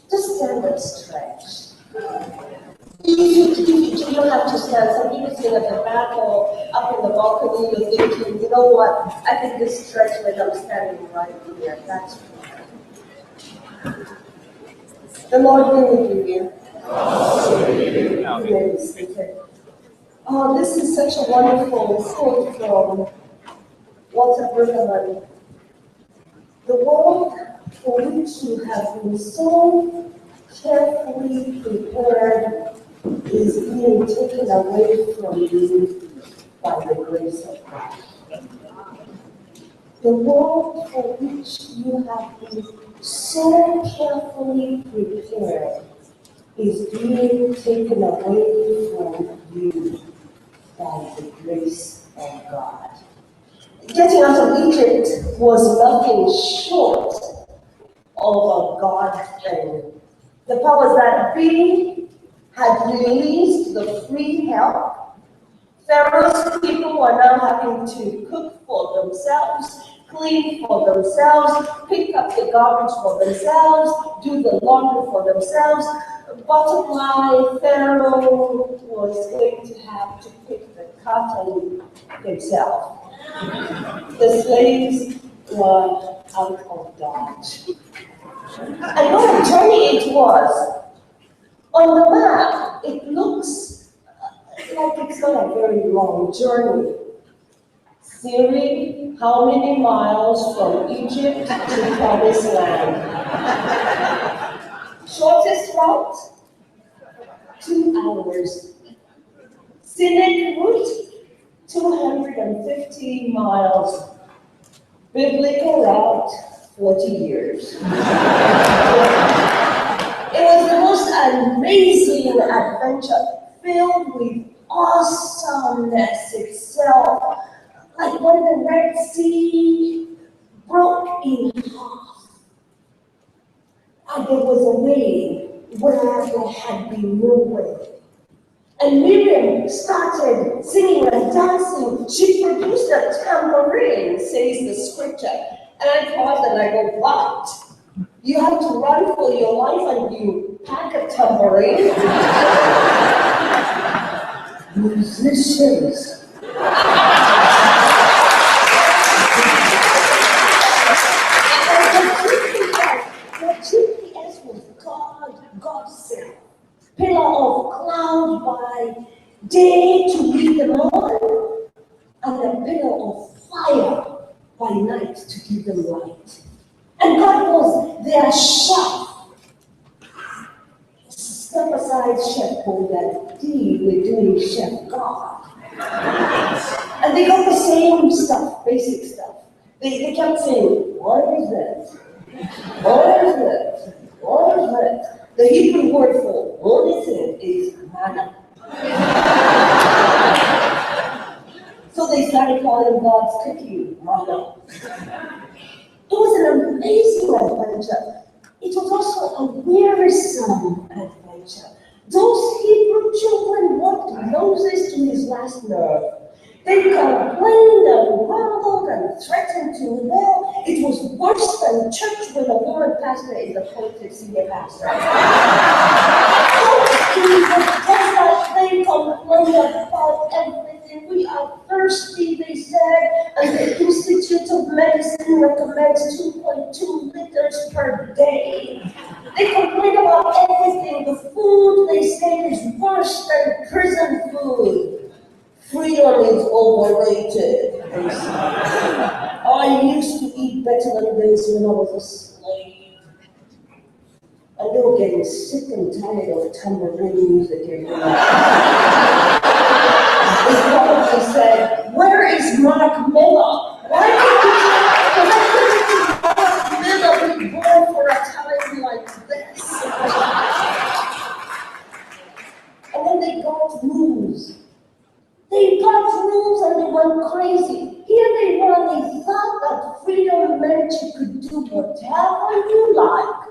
Just stand and stretch. You don't have to stand. Some people sitting at the back or up in the balcony, you're thinking, you know what? I think this stretch when I'm standing right here. That's right. The Lord be with you. Oh, this is such a wonderful quote from Walter Brueggemann. The world for which you have been so carefully prepared is being taken away from you by the grace of God. The world for which you have been so carefully prepared is being taken away from you by the grace of God. Getting out of Egypt was nothing short of a God thing. The powers that be had released the free help. Pharaoh's people were now having to cook for themselves, clean for themselves, pick up the garbage for themselves, do the laundry for themselves. Bottom line, Pharaoh was going to have to pick the cotton himself. The slaves were out of Dodge. And what a journey it was. On the map, it looks like it's not a very long journey. Siri, how many miles from Egypt to Promised Land? Shortest route? 2 hours. Scenic route? 250 miles. Biblical route? 40 years. It was the most amazing adventure, filled with awesomeness itself. Like when the Red Sea broke in half. And there was a way where there had been no way. And Miriam started singing and dancing. She produced a tambourine, says the scripture. And I paused and I go, what? You have to run for your life and you pack a tambourine? Musicians. The GPS was God's self. Pillar of cloud by day to lead them on, and a pillar of fire by night to give them light. And God was their chef. Step aside, Chef Boyardee, we're doing Chef God. And they got the same stuff, basic stuff. They kept saying, what is that? What is that? What is that? The Hebrew word for what is it is manna. So they started calling God's cooking manna. It was an amazing adventure. It was also a wearisome adventure. Those Hebrew children worked Moses to his last nerve. They complained and grumbled and threatened to rebel. It was worse than church when a woman pastor is appointed senior pastor. In the desert, they complained about everything. We are thirsty, they said, and the Institute of Medicine recommends 2.2 liters per day. They complained about everything. The food, they say, is worse than prison food. Freedom is overrated. I used to eat better than this when I was a slave. And they were getting sick and tired of tambourine music everywhere. They probably said, where is Mark Miller? Why couldn't Mark Miller be born for a time like this? And then they got rules. They got rules and they went crazy. Here they were, they thought that freedom meant you could do whatever you like.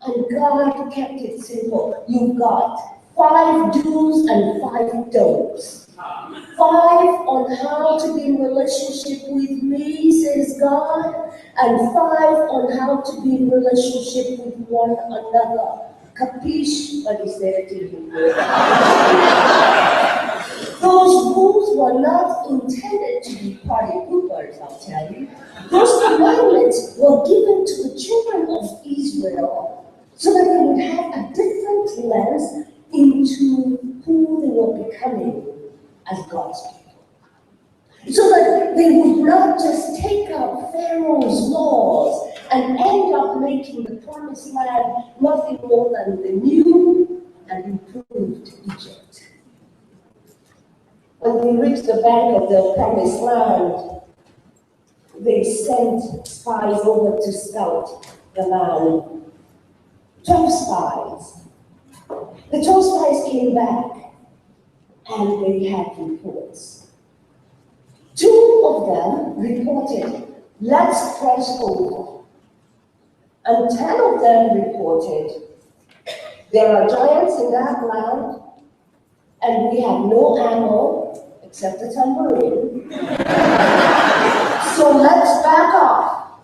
And God kept it simple. You got 5 do's and 5 don'ts. 5 on how to be in relationship with me, says God, and 5 on how to be in relationship with one another. Capiche? What is there to you? Those rules were not intended to be party poopers, I'll tell you. Those commandments were given to the children of Israel so that they would have a different lens into who they were becoming as God's people. So that they would not just take up Pharaoh's laws and end up making the promised land nothing more than the new and improved Egypt. When they reached the bank of the promised land, they sent spies over to scout the land. 12 spies. The 12 spies came back and they had reports. 2 of them reported, let's cross over. And 10 of them reported, there are giants in that land and we have no ammo except a tambourine. So let's back off.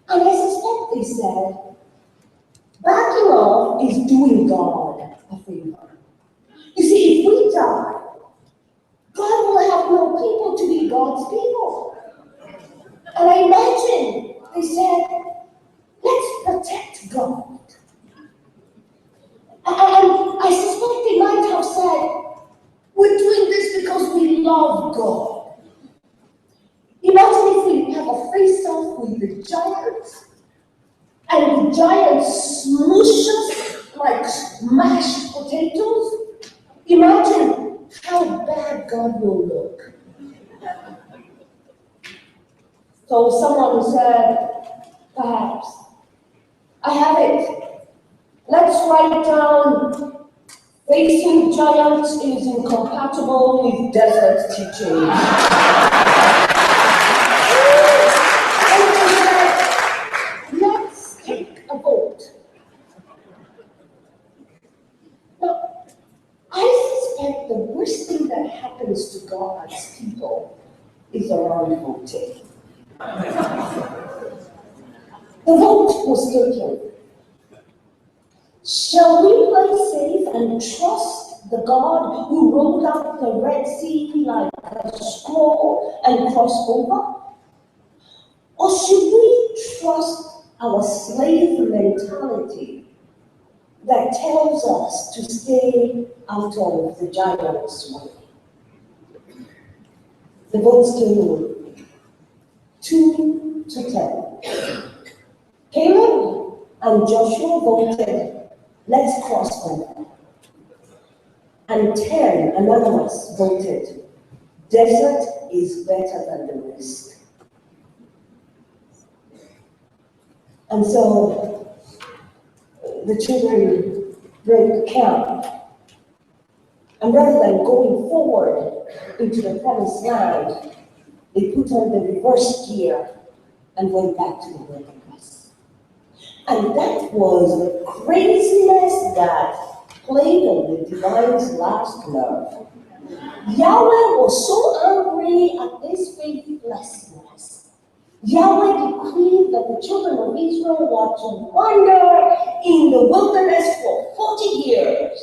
And I suspect they said, backing off is doing God a favor. You see, if we die, God will have no people to be God's people. And I imagine they said, let's protect God. And I suspect they might have said, we're doing this because we love God. Imagine if we have a face-off with the giants, and the giants smush us like mashed potatoes. Imagine how bad God will look. So someone said, perhaps, I have it. Let's write down facing giants is incompatible with desert teaching. And they said, let's take a vote. Now, I suspect the worst thing that happens to God's people is around voting. The vote was taken. Shall we play safe and trust the God who rolled out the Red Sea like a scroll and cross over? Or should we trust our slave mentality that tells us to stay out of the giant's way? The votes came in 2 to 10. Caleb and Joshua voted, let's cross over. And 10 anonymous voted, desert is better than the rest. And so the children broke camp. And rather than going forward into the promised land, they put on the reverse gear and went back to the wilderness. And that was the craziness that played on the divine's last nerve. Yahweh was so angry at this faithlessness. Yahweh decreed that the children of Israel were to wander in the wilderness for 40 years,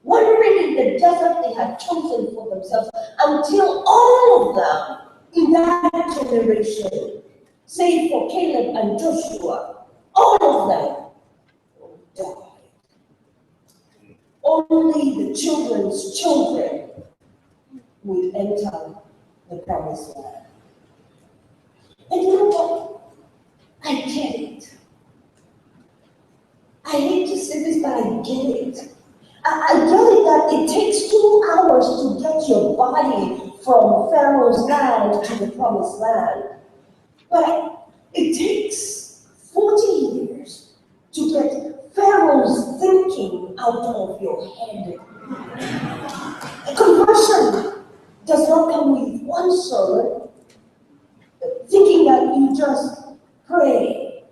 wandering in the desert they had chosen for themselves, until all of them in that generation, save for Caleb and Joshua, all of them died. Only the children's children would enter the promised land. And you know what? I get it. I hate to say this, but I get it. I get it that it takes 2 hours to get your body from Pharaoh's land to the promised land. But it takes 40 years to get Pharaoh's thinking out of your head. Conversion does not come with one sermon, thinking that you just pray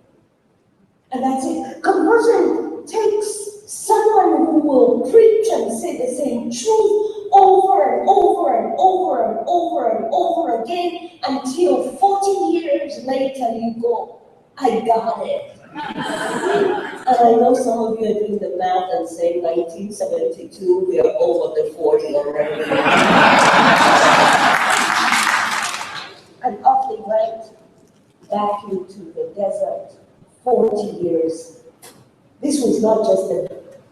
and that's it. Conversion takes someone who will preach and say the same truth over and over later you go, I got it. And I know some of you are doing the math and saying 1972, we are over the 40 already. And off they went back into the desert, 40 years. This was not just a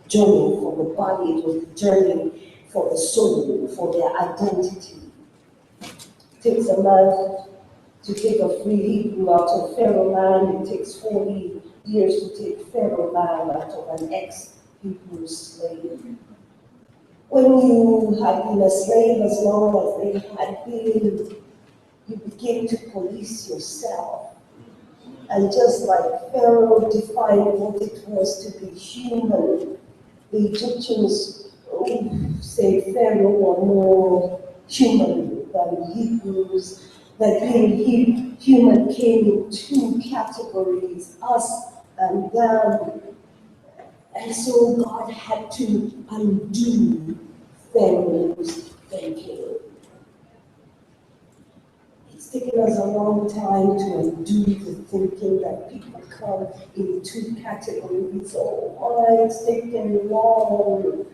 journey for the body, it was a journey for the soul, for their identity. It takes a man to take a free Hebrew out of Pharaoh land. It takes 40 years to take Pharaoh land out of an ex-Hebrew slave. When you have been a slave as long as they had been, you begin to police yourself. And just like Pharaoh defined what it was to be human, the Egyptians say Pharaoh were more human than Hebrews, that being human came in two categories, us and them. And so God had to undo Pharaoh's thinking. It's taken us a long time to undo the thinking that people come in two categories. Oh, why it's taken long.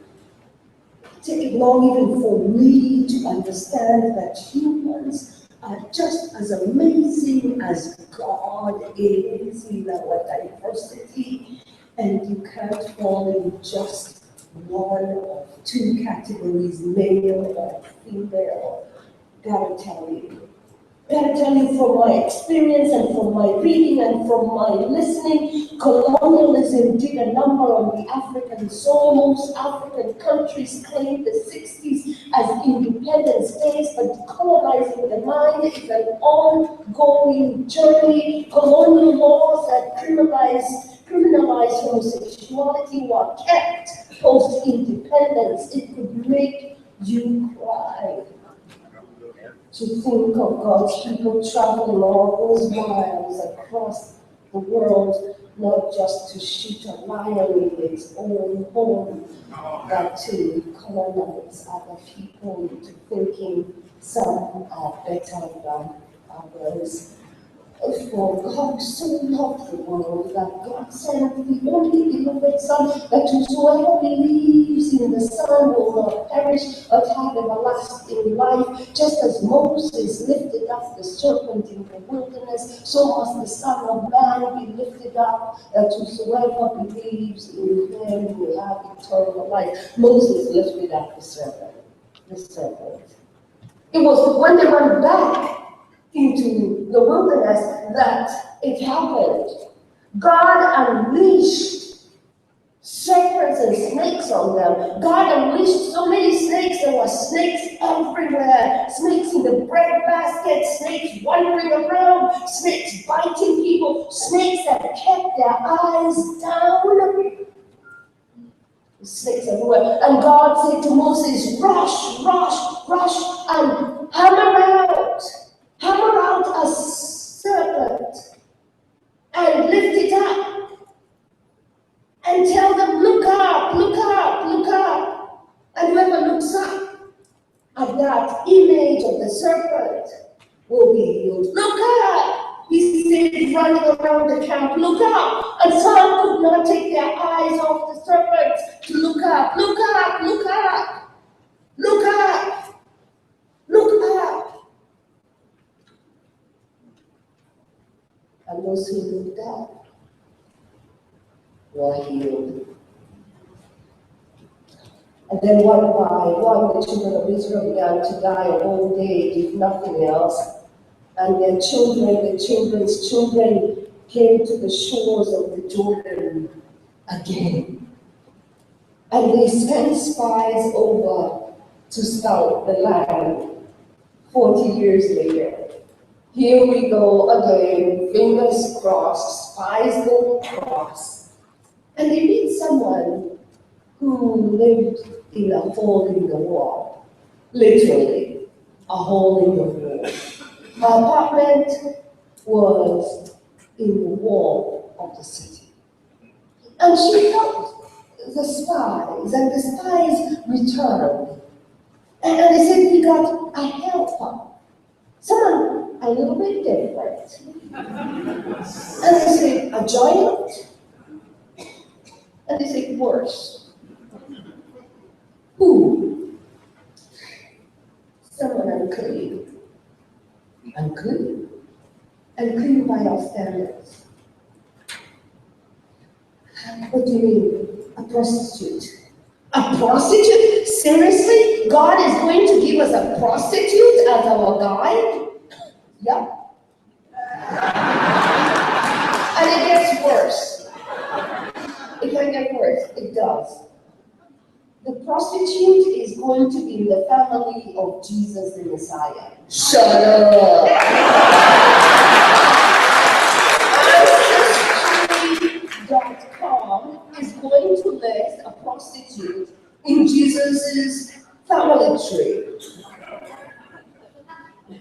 It's taken long even for me to understand that humans are just as amazing as God is in our diversity, and you can't fall in just one of two categories, male or female. Gotta tell you. Gotta tell you from my experience and from my reading and from my listening, colonialism did a number on the African soul. Most African countries claimed the 60s as independence days, but decolonizing the mind is an ongoing journey. Colonial laws that criminalize homosexuality were kept post-independence. It could make you cry to think of God's people traveling all those miles across the world, not just to shoot a lion in its own home, but to colonize other people into thinking some are better than others. For God so loved the world that God sent the only beloved Son, that whosoever believes in the Son will not perish but have everlasting life. Just as Moses lifted up the serpent in the wilderness, so must the Son of Man be lifted up, that whosoever believes in him will have eternal life. Moses lifted up the serpent. It was when they went back into the wilderness that it happened. God unleashed serpents and snakes on them. God unleashed so many snakes. There were snakes everywhere. Snakes in the bread basket, snakes wandering around, snakes biting people, snakes that kept their eyes down. Snakes everywhere. And God said to Moses, rush, and hammer out a serpent and lift it up and tell them, look up. And whoever looks up at that image of the serpent will be healed. Look up! He said, running around the camp, look up! And some could not take their eyes off the serpent to look up. Look up! And those who looked up were healed. And then one by one, the children of Israel began to die a whole day, if nothing else. And their children's children came to the shores of the Jordan again. And they sent spies over to scout the land 40 years later. Here we go again, fingers crossed, spies go across. And they meet someone who lived in a hole in the wall. Literally, a hole in the wall. Her apartment was in the wall of the city. And she helped the spies, and the spies returned. And they said, we got a helper. Someone a little bit different. And they say, a giant? And they say, worse. Who? Someone unclean. Unclean? Unclean by our standards. What do you mean? A prostitute? A prostitute? Seriously? God is going to give us a prostitute as our guide? Yep. And it gets worse. It can get worse. It does. The prostitute is going to be in the family of Jesus the Messiah. Shut up! Ancestry.com is going to list a prostitute in Jesus' family tree.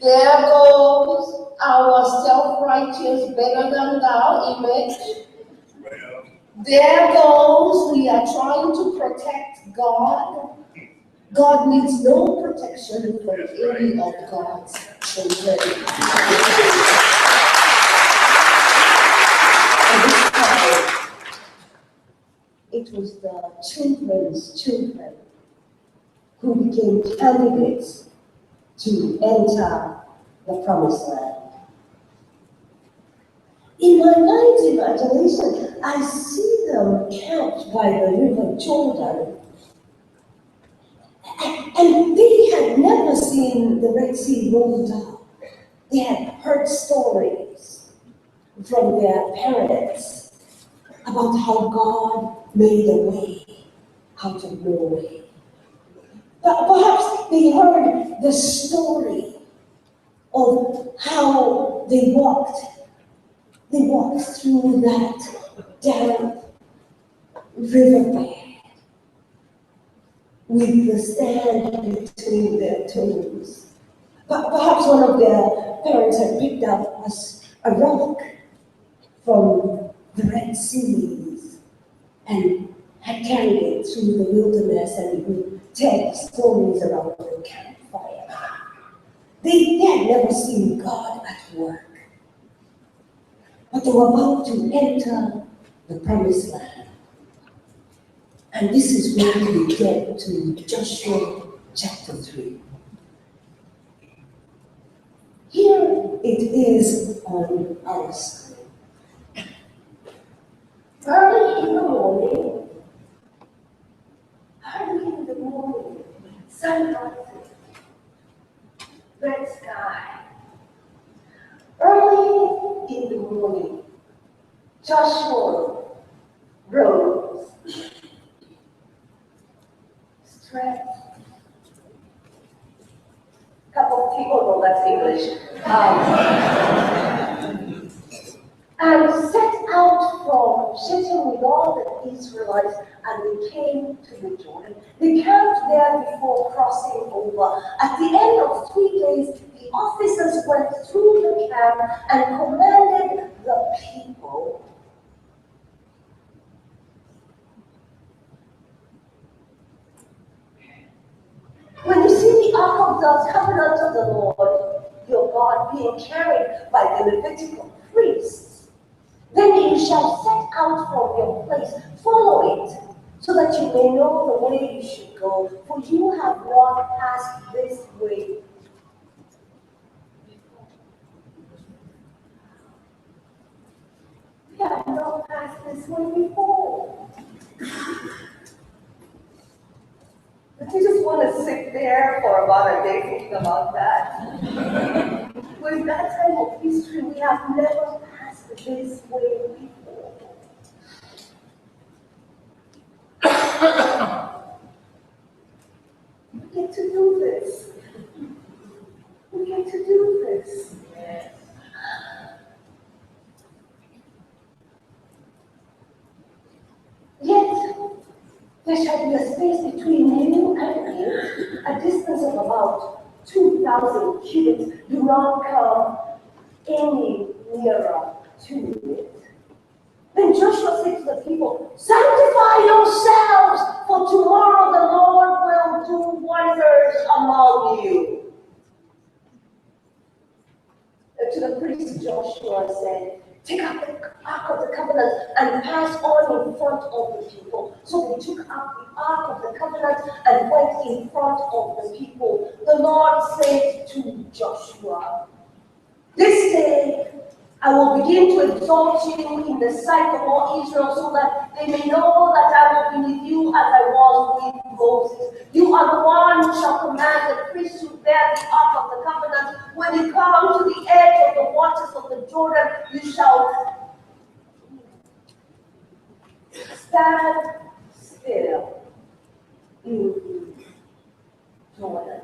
There goes our self-righteous, better than thou image. There goes, we are trying to protect God. God needs no protection from any of God's children. And this time, it was the children's children who became candidates to enter the promised land. In my mind's imagination, I see them camped by the river Jordan, and they had never seen the Red Sea rolled up. They had heard stories from their parents about how God made a way out of no way. But perhaps they heard the story of how they walked through that damp riverbed with the sand between their toes. But perhaps one of their parents had picked up a rock from the Red Seas and had carried it through the wilderness and would tell stories around the campfire. They had never seen God at work. But they were about to enter the promised land. And this is where we get to Joshua chapter 3. Here it is on our screen. Early in the morning, sun rises, red sky. Early in the morning, Joshua rose, stretched. A couple of people know that's English. And set out from Shittim with all the Israelites, and they came to the Jordan. They camped there before crossing over. At the end of 3 days, the officers went through the camp and commanded the people. When you see the ark of the covenant of the Lord, your God, being carried by the Levitical priests, then you shall set out from your place, follow it, so that you may know the way you should go, for you have not passed this way. We have not passed this way before. But you just want to sit there for about a day thinking about that. With that time of history, we have never passed this way before. We get to do this. We get to do this. Yes. Yet, there shall be a space between you and me, a distance of about 2,000 cubits. Do not come any nearer to it. Then Joshua said to the people, sanctify yourselves, for tomorrow the Lord will do wonders among you. to the priest Joshua said, take up the Ark of the Covenant and pass on in front of the people. So they took up the Ark of the Covenant and went in front of the people. The Lord said to Joshua, this day I will begin to exalt you in the sight of all Israel so that they may know that I will be with you as I was with Moses. You are the one who shall command the priests to bear the Ark of the Covenant. When you come to the edge of the waters of the Jordan, you shall stand still in Jordan.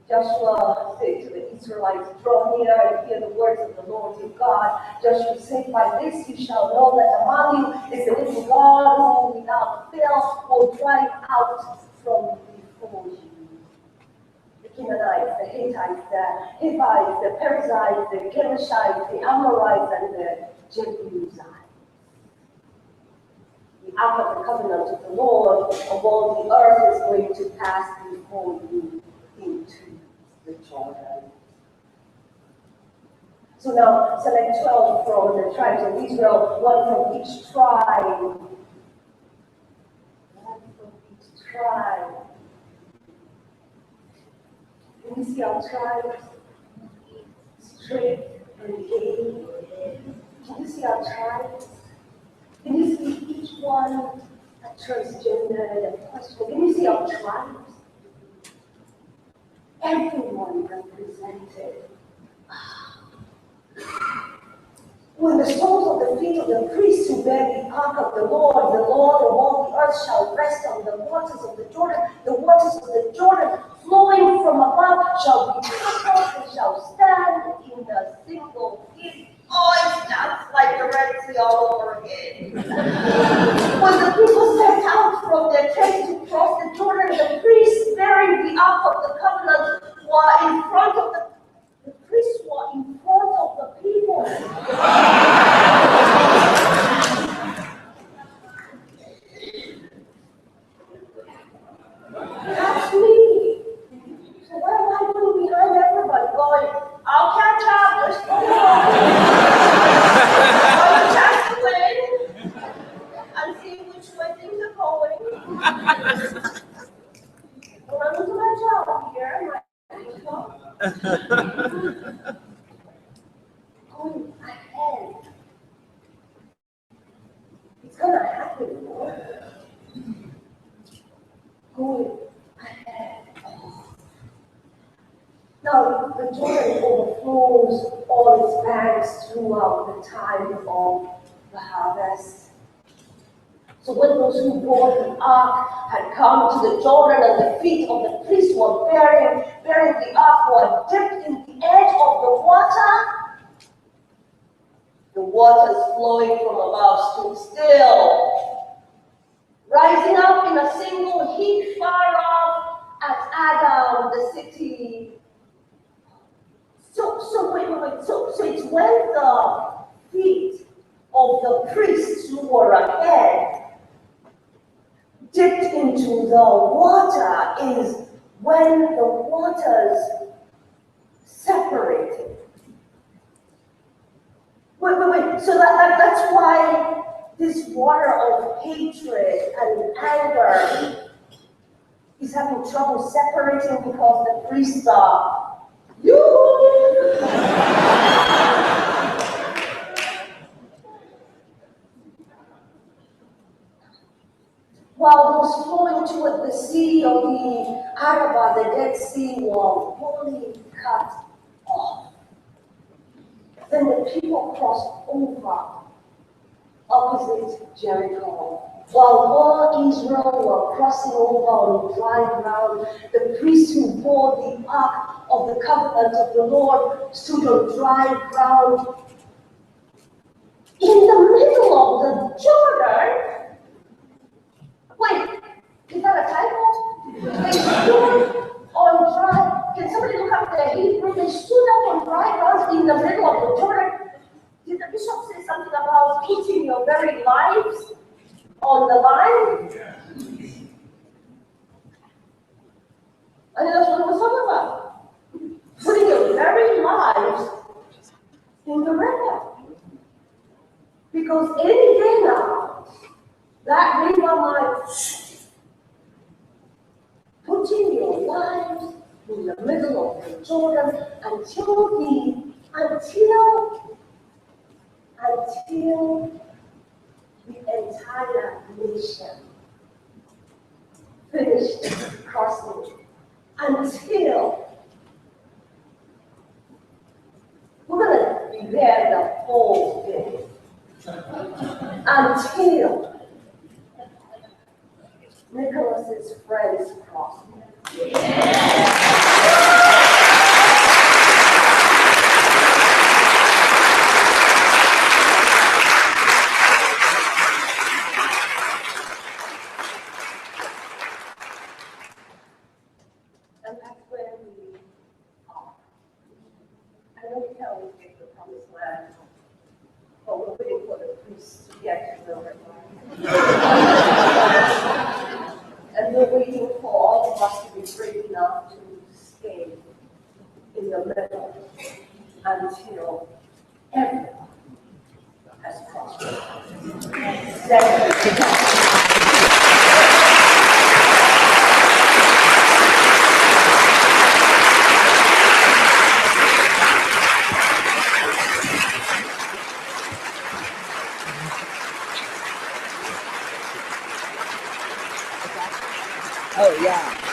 Joshua said to the Israelites, draw near and hear the words of the Lord your God. Joshua said, by this you shall know that among you is the living God who without fail will drive out from before you the Canaanites, the Hittites, the Hivites, the Perizzites, the Girgashites, the Amorites, and the Jebusites. The Ark of the Covenant of the Lord of all the earth is going to pass before you into the Jordan. So now select 12 from the tribes of Israel, one from each tribe. One from each tribe. Can you see our tribes? Straight and gay. Can you see our tribes? Can you see each one a transgender and questionable? Can you see our tribes? Everyone represented. When the soles of the feet of the priests who bear the ark of the Lord of all the earth shall rest on the waters of the Jordan, the waters of the Jordan flowing from above shall be cut and shall stand in a single heap. Oh, it sounds like the Red Sea all over again. When the people set out from their tents to cross the Jordan, the priests bearing the ark of the covenant were in front of the priests were in front of the people. That's me. So what am I doing behind everybody going, I'll catch up, there's no more. I'll catch the wind and see which way things are going. When I look at my job here, going ahead. It's gonna happen, Lord. Going ahead. Now, the Jordan overflows all its banks throughout the time of the harvest. So when those who brought the ark had come to the Jordan and the feet of the priests were bearing the ark were dipped in the edge of the waters flowing from above stood still, rising up in a single heap far off at Adam, the city. So wait. So it's when the feet of the priests who were ahead dipped into the water is when the waters separated. Wait. So that's why this water of hatred and anger is having trouble separating because the priests are you. While those flowing toward the sea of the Arabah, the Dead Sea, were wholly cut off. Then the people crossed over opposite Jericho. While all Israel were crossing over on dry ground, the priests who bore the ark of the covenant of the Lord stood on dry ground in the middle of the Jordan. Wait, is that a typo? They stood on dry. Can somebody look up the Hebrew? They stood up on dry ground in the middle of the Jordan. Did the bishop say something about putting your very lives on the line? Yeah. I think that's what it was talking about. very lives in the river. Because any day now, that river might put in your lives in the middle of the Jordan until the entire nation finished crossing. Until we're going to be there the whole day. Until Nicholas's friends crossed. And that's where we are. I know we can't always get to the promised land, but we're waiting for the priests to get to the river. And we're waiting for all of us to be brave enough to stay in the middle until everyone has crossed. Oh, yeah.